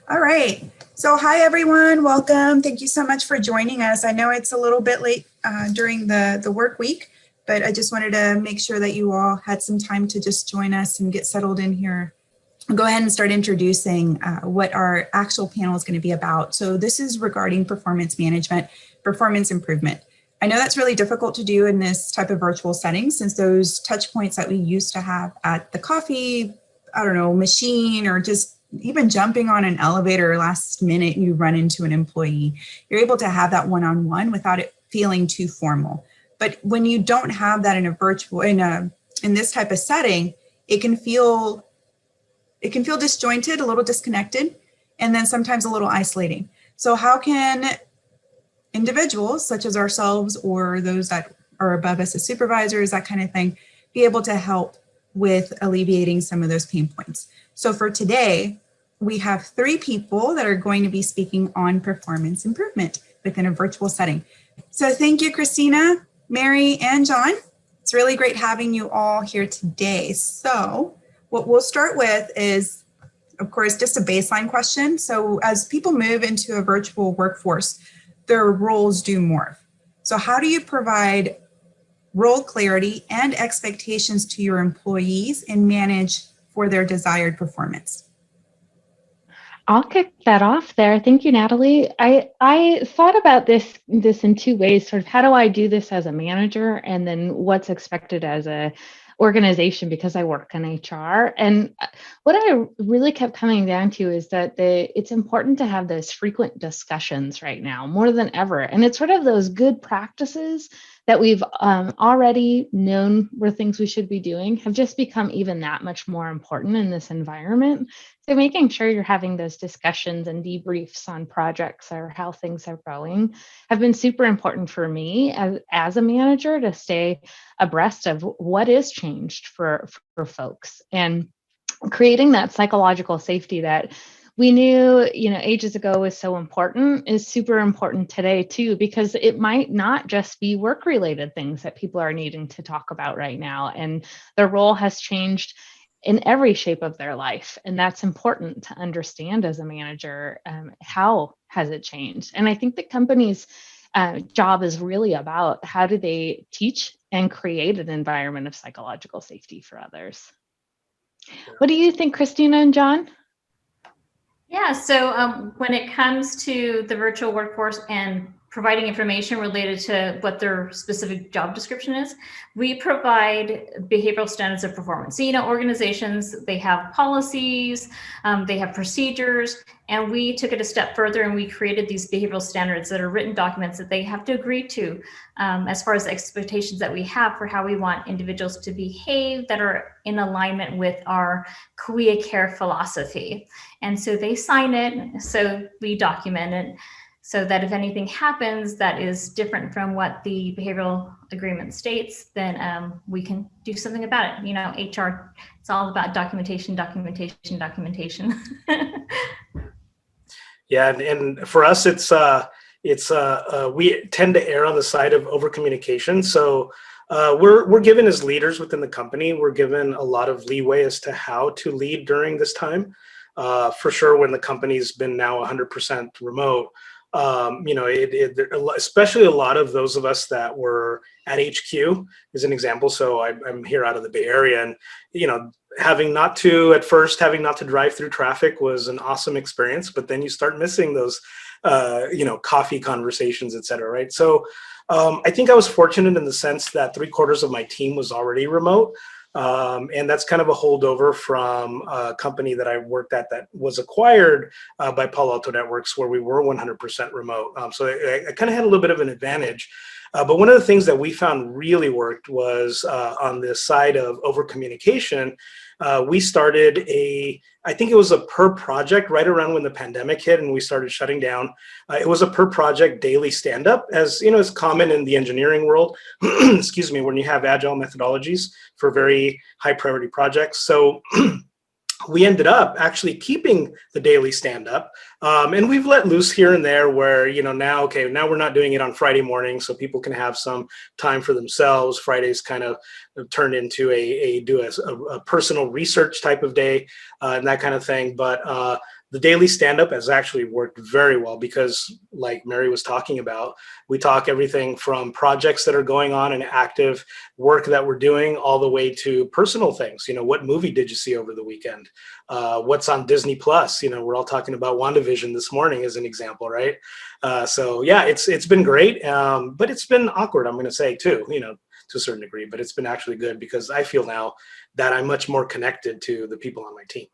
All right. So hi, everyone. Welcome. Thank you so much for joining us. I know it's a little bit late during the work week, but I just wanted to make sure that you all had some time to just join us and get settled in here. I'll go ahead and start introducing what our actual panel is going to be about. So this is regarding performance management, performance improvement. I know that's really difficult to do in this type of virtual setting since those touch points that we used to have at the coffee, machine, or just even jumping on an elevator last minute, you run into an employee. You're able to have that one-on-one without it feeling too formal. But when you don't have that in this type of setting, it can feel disjointed, a little disconnected, and then sometimes a little isolating. So how can individuals such as ourselves or those that are above us as supervisors, that kind of thing, be able to help with alleviating some of those pain points? So for today, we have 3 people that are going to be speaking on performance improvement within a virtual setting. So thank you, Christina, Mary, and John. It's really great having you all here today. So what we'll start with is, of course, just a baseline question. So as people move into a virtual workforce, their roles do morph. So how do you provide role clarity and expectations to your employees and manage for their desired performance? I'll kick that off there. Thank you, Natalie. I thought about this in 2 ways. Sort of how do I do this as a manager, and then what's expected as a organization because I work in HR. And what I really kept coming down to is that it's important to have those frequent discussions right now more than ever. And it's sort of those good practices that we've already known were things we should be doing have just become even that much more important in this environment. So making sure you're having those discussions and debriefs on projects or how things are going have been super important for me as a manager to stay abreast of what is changed for folks, and creating that psychological safety that we knew, ages ago was so important is super important today too, because it might not just be work related things that people are needing to talk about right now. And their role has changed in every shape of their life. And that's important to understand as a manager. How has it changed? And I think the company's job is really about how do they teach and create an environment of psychological safety for others. What do you think, Christina and John? Yeah, so when it comes to the virtual workforce and providing information related to what their specific job description is, we provide behavioral standards of performance. So, organizations, they have policies, they have procedures, and we took it a step further and we created these behavioral standards that are written documents that they have to agree to as far as the expectations that we have for how we want individuals to behave that are in alignment with our Career Care philosophy. And so they sign it, so we document it, so that if anything happens that is different from what the behavioral agreement states, then we can do something about it. HR, it's all about documentation. Yeah, and for us, we tend to err on the side of over communication. So we're given, as leaders within the company, we're given a lot of leeway as to how to lead during this time. For sure, when the company's been now 100% remote, especially a lot of those of us that were at HQ is an example. So I'm here out of the Bay Area, and having not to drive through traffic was an awesome experience. But then you start missing those, coffee conversations, et cetera, right? So I think I was fortunate in the sense that 3/4 of my team was already remote. And that's kind of a holdover from a company that I worked at that was acquired by Palo Alto Networks, where we were 100% remote. So I kind of had a little bit of an advantage. But one of the things that we found really worked was on the side of over communication. We started I think it was a per project right around when the pandemic hit and we started shutting down. It was a per project daily stand-up, as is common in the engineering world, excuse me, when you have agile methodologies for very high priority projects. So we ended up actually keeping the daily stand-up, and we've let loose here and there where, now we're not doing it on Friday morning so people can have some time for themselves. Friday's kind of turned into a personal research type of day and that kind of thing. But the daily stand-up has actually worked very well because, like Mary was talking about, we talk everything from projects that are going on and active work that we're doing all the way to personal things. What movie did you see over the weekend? What's on Disney Plus? We're all talking about WandaVision this morning as an example, right? So yeah, it's been great, but it's been awkward, I'm going to say too, to a certain degree, but it's been actually good because I feel now that I'm much more connected to the people on my team.